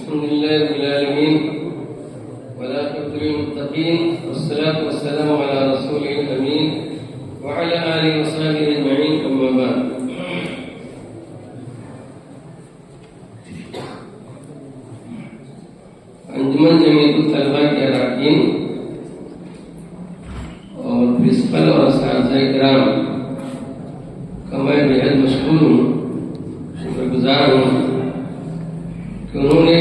الحمد لله رب العالمين والعاقبة للمتقين والصلاة والسلام على رسوله الأمين وعلى آله وصحبه أجمعين أما بعد. انجمن جمعیت الطلبہ کے اراکین اور پرنسپل اور اساتذہ کرام کا میں بےحد مشکور ہوں، شکر گزار ہوں کہ انہوں نے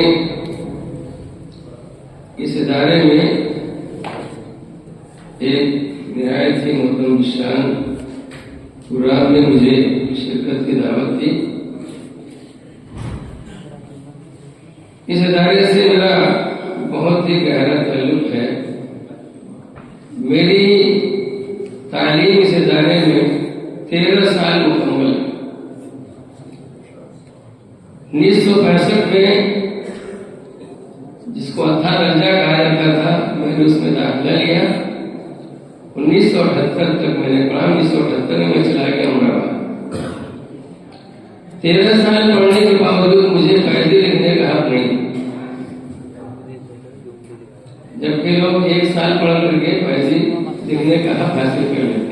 اس ادارے میں ایک نہایت ہی محترم شان پروگرام میں مجھے شرکت کی دعوت دی. اس ادارے سے میرا بہت ہی گہرا تعلق ہے. میری تعلیم اس ادارے میں 13 سال مکمل ہے. 1965 میں جس کو اتھا درجہ کہا جاتا تھا میں نے اس میں داخلہ لیا. 1978 تک میں نے پڑھا. 1978 میں چلا گیا امراواد. 13 سال پڑھنے کے باوجود مجھے قاعدے لکھنے کا حق نہیں، جبکہ لوگ 1 سال پڑھ کر کے فیضی لکھنے کا حق حاصل کر لیتے ہیں.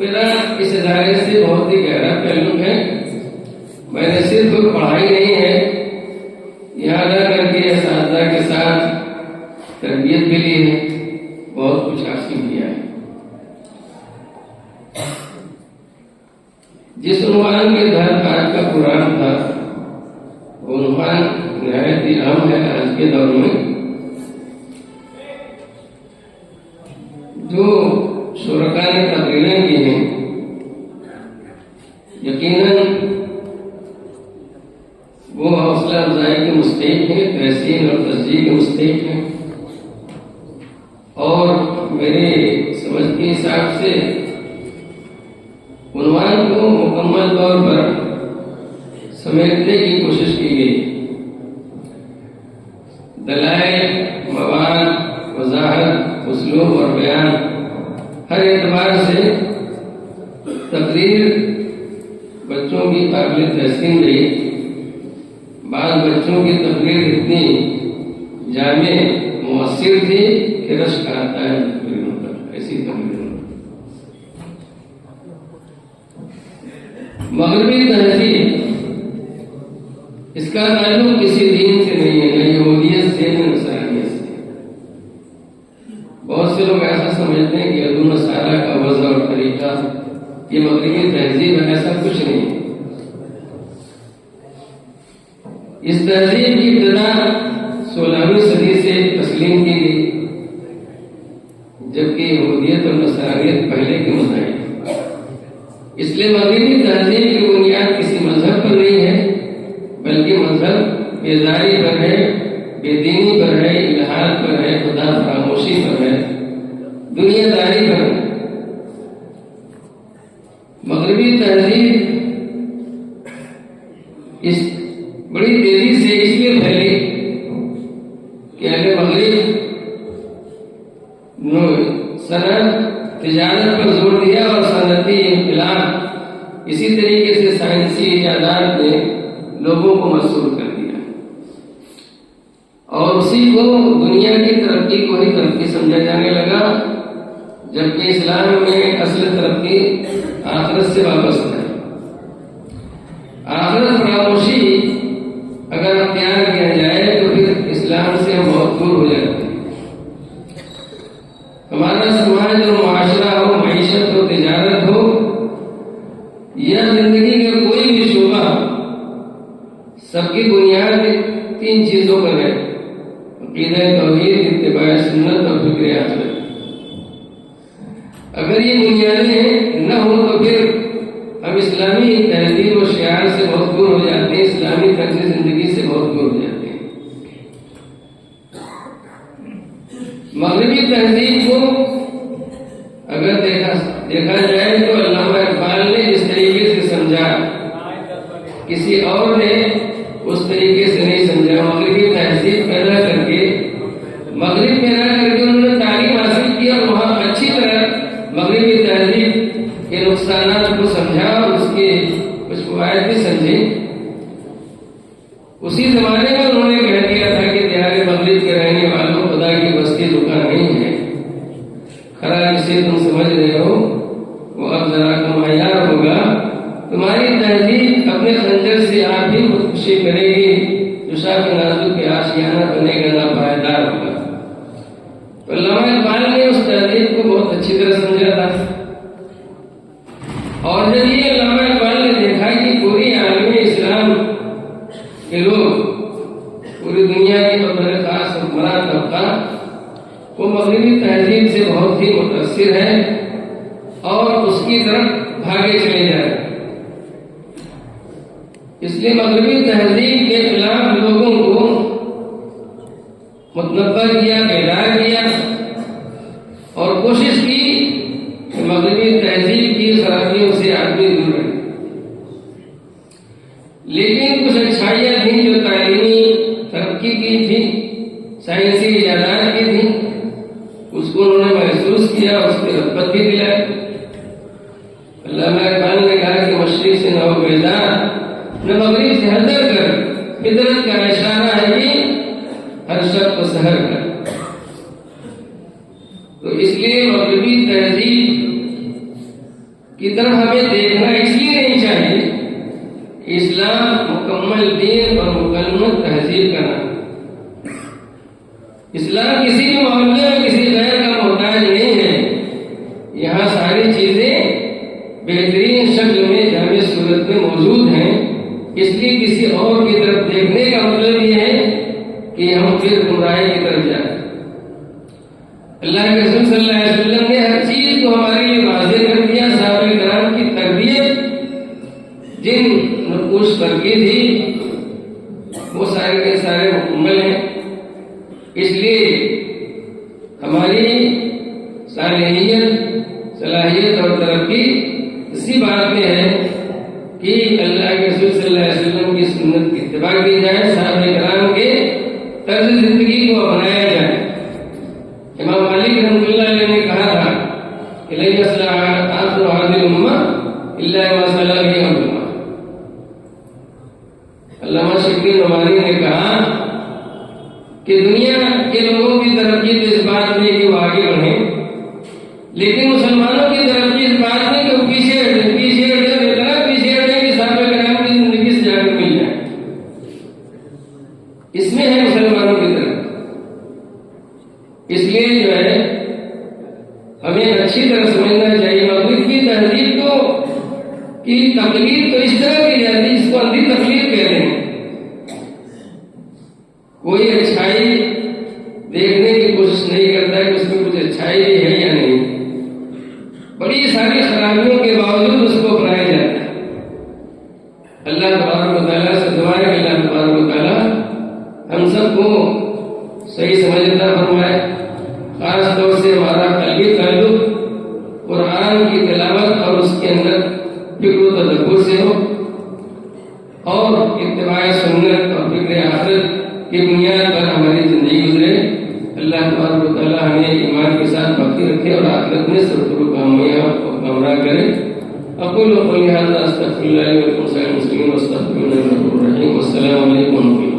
میرا اس ادارے سے بہت ہی گہرا تعلق ہے. میں نے صرف پڑھائی نہیں ہے، یہاں رہ کر کے اساتذہ کے ساتھ تربیت بھی لی ہے، بہت کچھ حاصل کیا ہے. جس عنوان کے تحت آج کا پروگرام تھا وہ عنوان نہایت ہی اہم ہے آج کے دور میں. جو شرکا نے تقریریں کی ہیں یقیناً وہ حوصلہ افزائی کے مستحق ہیں، تحسین اور تصدیق کے مستحق ہیں، اور میرے سمجھ کے حساب سے عنوان کو مکمل طور پر سمیٹنے کی کوشش کی گئی. دلائل، مواد، وضاحت، اسلوب اور بیان ہر اعتبار سے تقریر بچوں کی قابل تحسین رہی. بعض بچوں کی تقریر اتنی جامع مؤثر تھی کہ رشک آتا ہے تقریروں پر. ایسی تقریروں مغربی تہذیب اس کا تعلق کسی دین سے نہیں ہے، نہ یہودیت سے نہ نصرانیت سے. بہت سے لوگ ایسا سمجھتے ہیں کہ یہود نصارہ کا وضع اور طریقہ یہ مغربی تہذیب ہے. ایسا کچھ نہیں. اس تہذیب کی ابتدا 16ویں صدی سے تسلیم کی گئی، جبکہ یہودیت اور نصرانیت پہلے کے مذاہب. اس لیے مغربی تہذیب کی بنیاد کسی مذہب پر نہیں ہے، بلکہ مذہب بیداری پر ہے، بے دینی پر ہے، الحاد پر ہے، خدا فراموشی پر ہے، دنیا داری پر ہے. مغربی تہذیب اس بڑی تیزی سے اس لیے پھیلی کہ اہل مغرب صنعت تجارت پر زور دیا اور صنعتی انقلاب اسی طریقے سے سائنسی ایجادات نے لوگوں کو مسحور کر دیا، اور اسی کو دنیا کی ترقی کو ہی ترقی سمجھا جانے لگا، جبکہ اسلام میں اصل ترقی آخرت سے وابستہ ہے. آخرت فراموشی اگر اختیار کیا جائے تو پھر اسلام سے ہم بہت دور ہو جاتے ہیں. ہمارا سماج اور معاشرہ ہو، معیشت ہو، تجارت ہو یا زندگی کا کوئی بھی شعبہ، سب کی بنیاد 3 چیزوں پر ہے: عقیدہ توحید، اتباع سنت اور فکر آخرت. اگر یہ بنیادیں نہ ہو تو پھر ہم اسلامی تہذیب و شعار سے بہت دور ہو جاتے ہیں، اسلامی طرز زندگی سے بہت دور ہو جاتے ہیں. مغربی تہذیب کو اگر دیکھا جائے تو علامہ اقبال نے جس طریقے سے سمجھا کسی اور نے اس طریقے سے نہیں سمجھا. مغربی تہذیب پیدا کر کے انہوں نے تعلیم حاصل کی اور وہاں اچھی طرح مغربی تہذیب کے نقصانات کو سمجھا اور اس کے کچھ فوائد بھی سمجھے. اسی زمانے میں انہوں نے کہہ دیا تھا کہ دیار مغرب کے رہنے والوں خدا کی بستی رکا نہیں ہے، کھرا جسے تم سمجھ رہے ہو وہ اب ذرا کم عیار ہوگا، تمہاری تہذیب اپنے خنجر سے آپ ہی خودکشی کرے گی، جو شاہ کے نازک کے آشیانہ بنے گا نہ پائیدار ہوگا۔ تو علامہ اقبال نے اس تہذیب کو بہت اچھی طرح سمجھا تھا، اور جب یہ علامہ اقبال نے دیکھا کہ پوری عالم اسلام کے لوگ، پوری دنیا کی بطور خاص حکمراں طبقہ وہ مغربی تہذیب سے بہت ہی متاثر ہے اور اس کی طرف بھاگے چلے جا رہے ہیں، اس لیے مغربی تہذیب کے خلاف لوگوں کو متنبہ کیا، بیدار کیا اور کوشش کی کہ مغربی تہذیب کی خرابیوں سے آدمی دور رہے۔ لیکن کچھ اچھائیاں تھیں جو تعلیمی ترقی کی تھی، سائنسی ایجادات کی تھی، اس کو انہوں نے محسوس کیا، اس کی رغبت بھی دلائی۔ علامہ اقبال نے کہا کہ مشرق سے نہ ہو بیدار، نہ مغرب سے حذر کر، فطرت کا اشارہ ہے کہ ہر شب کو سحر کر۔ تو اس لیے مغربی تہذیب کی طرف ہمیں دیکھنا اس لیے نہیں چاہیے کہ اسلام مکمل دین اور مکمل تہذیب کا نام، اسلام کسی بھی معاملے میں کسی غیر کا محتاج نہیں ہے، یہاں ساری چیزیں بہترین شکل میں جامع صورت میں موجود ہیں، اس لیے کسی اور کی طرف دیکھنے کا مطلب یہ ہے کہ ہم پھر گمراہی کی طرف جائیں۔ اللہ کے رسول صلی اللہ علیہ وسلم نے ہر چیز کو ہمارے لیے واضح کر دیا، صحابہ کرام کی تربیت جن نقوش پر کی تھی وہ سارے کے سارے مکمل ہیں، اس لیے ہماری صلاحیت اور ترقی اسی بات میں ہے کہ اللہ کے رسول صلی اللہ علیہ وسلم کی سنت کی اتباع کی جائے، صحابہ کرام کے طرز زندگی کو اپنایا جائے۔ امام مالک رحمۃ اللہ علیہ نے کہا تھا کہ لن يصلح آخر هذه الامه الا ما صلح به اولها۔ علامہ شبلی نعمانی نے کہا کہ دنیا کے لوگوں کی ترقی تو اس بات میں کہ وہ آگے بڑھیں، لیکن مسلمانوں کی ترقی اس بات میں کہ وہ پیچھے ہٹے کہ صحابہ کرام کی زندگی سے جا کے مل جائے، اس میں ہے مسلمانوں کی ترقی۔ اس لیے جو ہے ہمیں اچھی طرح سمجھنا چاہیے، مغرب کی تہذیب کی تقلید تو اس طرح کی جاتی ہے، اس کو اندھی تقلید کہتے ہیں۔ کوئی اچھائی دیکھنے کی کوشش نہیں کرتا کہ اس میں کچھ اچھائی بھی ہے یا نہیں، بڑی ساری خرابیوں کے باوجود اس کو اپنایا جاتا ہے۔ اللہ تبارک و تعالیٰ سے دعا ہے کہ اللہ تبارک و تعالیٰ ہم سب کو صحیح سمجھ عطا فرمائے، خاص طور سے ہمارا قلبی تعلق قرآن کی تلاوت اور اس کے اندر فکر و تدبر سے ہو، اور اتباع سنت اور فکر آخرت کی بنیاد پر ہماری زندگی گزرے۔ اللہ تبارک و تعالیٰ ہمیں ایمان کے ساتھ باقی رکھے اور آخرت میں سرخرو کامیاب اور کامران کرے۔ اقول قولی ھذا استغفر اللہ لي ولكم سائر المسلمين واستغفروه انه غفور رحيم۔ والسلام علیکم۔